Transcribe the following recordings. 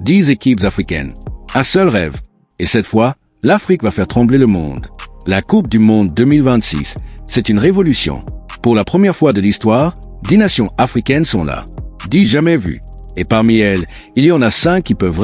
10 équipes africaines. Un seul rêve. Et cette fois, l'Afrique va faire trembler le monde. La Coupe du Monde 2026, c'est une révolution. Pour la première fois de l'histoire, 10 nations africaines sont là. 10 jamais vues. Et parmi elles, il y en a 5 qui peuvent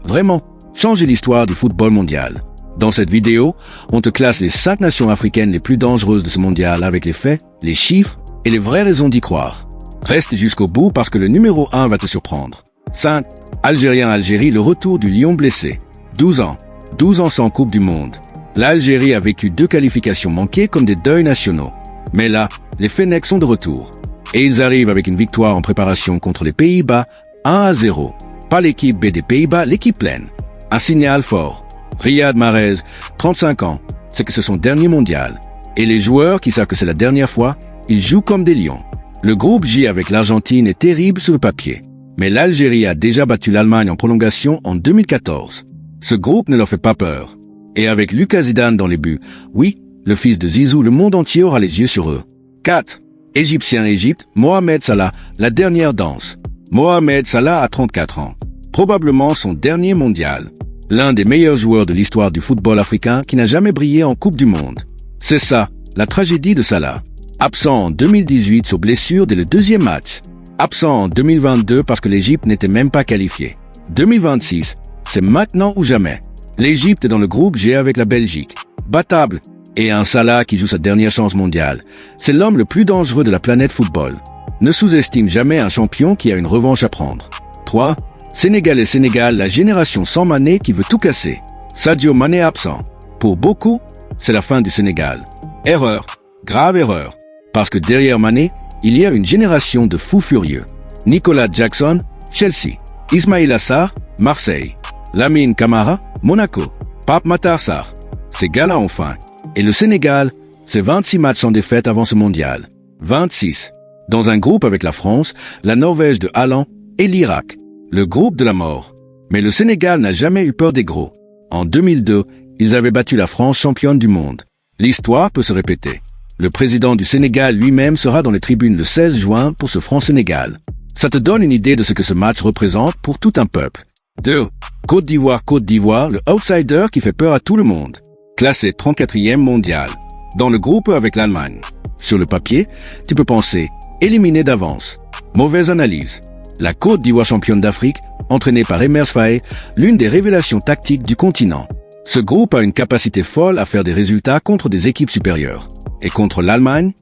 vraiment changer l'histoire du football mondial. Dans cette vidéo, on te classe les 5 nations africaines les plus dangereuses de ce mondial avec les faits, les chiffres et les vraies raisons d'y croire. Reste jusqu'au bout parce que le numéro 1 va te surprendre. 5. Algérien-Algérie, le retour du lion blessé. 12 ans. 12 ans sans Coupe du Monde. L'Algérie a vécu 2 qualifications manquées comme des deuils nationaux. Mais là, les Fennecs sont de retour. Et ils arrivent avec une victoire en préparation contre les Pays-Bas, 1-0. Pas l'équipe B des Pays-Bas, l'équipe pleine. Un signal fort. Riyad Mahrez, 35 ans, c'est que c'est son dernier mondial. Et les joueurs qui savent que c'est la dernière fois, ils jouent comme des lions. Le groupe J avec l'Argentine est terrible sur le papier. Mais l'Algérie a déjà battu l'Allemagne en prolongation en 2014. Ce groupe ne leur fait pas peur. Et avec Lucas Zidane dans les buts, oui, le fils de Zizou, le monde entier aura les yeux sur eux. 4. Égyptien-Égypte, Mohamed Salah, la dernière danse. Mohamed Salah a 34 ans. Probablement son dernier mondial. L'un des meilleurs joueurs de l'histoire du football africain qui n'a jamais brillé en Coupe du Monde. C'est ça, la tragédie de Salah. Absent en 2018 sur blessure dès le deuxième match. Absent en 2022 parce que l'Égypte n'était même pas qualifiée. 2026, c'est maintenant ou jamais. L'Égypte est dans le groupe G avec la Belgique. Battable. Et un Salah qui joue sa dernière chance mondiale. C'est l'homme le plus dangereux de la planète football. Ne sous-estime jamais un champion qui a une revanche à prendre. 3. Sénégal et Sénégal, la génération sans Mané qui veut tout casser. Sadio Mané absent. Pour beaucoup, c'est la fin du Sénégal. Erreur. Grave erreur. Parce que derrière Mané, il y a une génération de fous furieux. Nicolas Jackson, Chelsea. Ismaïla Sarr, Marseille. Lamine Camara, Monaco. Pape Matar Sarr. Ces gars-là ont faim. Et le Sénégal, c'est 26 matchs sans défaite avant ce mondial. 26. Dans un groupe avec la France, la Norvège de Haaland et l'Irak. Le groupe de la mort. Mais le Sénégal n'a jamais eu peur des gros. En 2002, ils avaient battu la France championne du monde. L'histoire peut se répéter. Le président du Sénégal lui-même sera dans les tribunes le 16 juin pour ce France-Sénégal. Ça te donne une idée de ce que ce match représente pour tout un peuple. 2. Côte d'Ivoire, le outsider qui fait peur à tout le monde. Classé 34e mondial. Dans le groupe avec l'Allemagne. Sur le papier, tu peux penser éliminé d'avance. Mauvaise analyse. La Côte d'Ivoire championne d'Afrique, entraînée par Emers Faé, l'une des révélations tactiques du continent. Ce groupe a une capacité folle à faire des résultats contre des équipes supérieures. Et contre l'Allemagne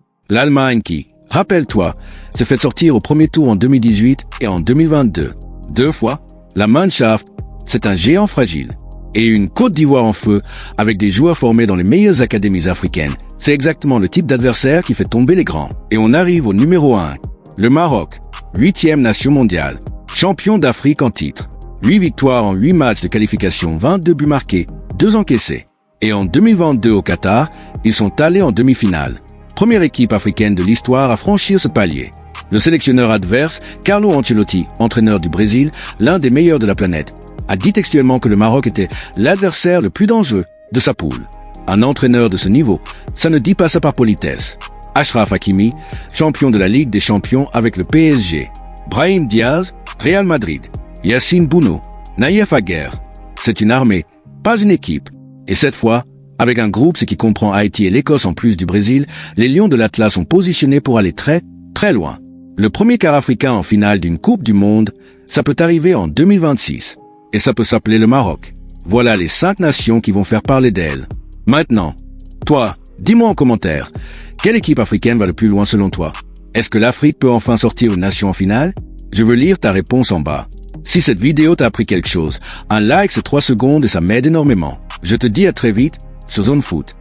qui, rappelle-toi, s'est fait sortir au premier tour en 2018 et en 2022. 2 fois, la Mannschaft, c'est un géant fragile. Et une Côte d'Ivoire en feu, avec des joueurs formés dans les meilleures académies africaines. C'est exactement le type d'adversaire qui fait tomber les grands. Et on arrive au numéro 1. Le Maroc, 8e nation mondiale. Champion d'Afrique en titre. 8 victoires en 8 matchs de qualification, 22 buts marqués, 2 encaissés. Et en 2022 au Qatar, ils sont allés en demi-finale. Première équipe africaine de l'histoire à franchir ce palier. Le sélectionneur adverse, Carlo Ancelotti, entraîneur du Brésil, l'un des meilleurs de la planète, a dit textuellement que le Maroc était l'adversaire le plus dangereux de sa poule. Un entraîneur de ce niveau, ça ne dit pas ça par politesse. Achraf Hakimi, champion de la Ligue des Champions avec le PSG. Brahim Diaz, Real Madrid. Yassine Bounou, Naïef Aguer. C'est une armée, pas une équipe. Et cette fois, avec un groupe, ce qui comprend Haïti et l'Écosse en plus du Brésil, les Lions de l'Atlas sont positionnés pour aller très, très loin. Le premier quart africain en finale d'une Coupe du Monde, ça peut arriver en 2026. Et ça peut s'appeler le Maroc. Voilà les 5 nations qui vont faire parler d'elles. Maintenant, toi, dis-moi en commentaire, quelle équipe africaine va le plus loin selon toi? Est-ce que l'Afrique peut enfin sortir une nation en finale? Je veux lire ta réponse en bas. Si cette vidéo t'a appris quelque chose, un like c'est 3 secondes et ça m'aide énormément. Je te dis à très vite sur Zone Foot.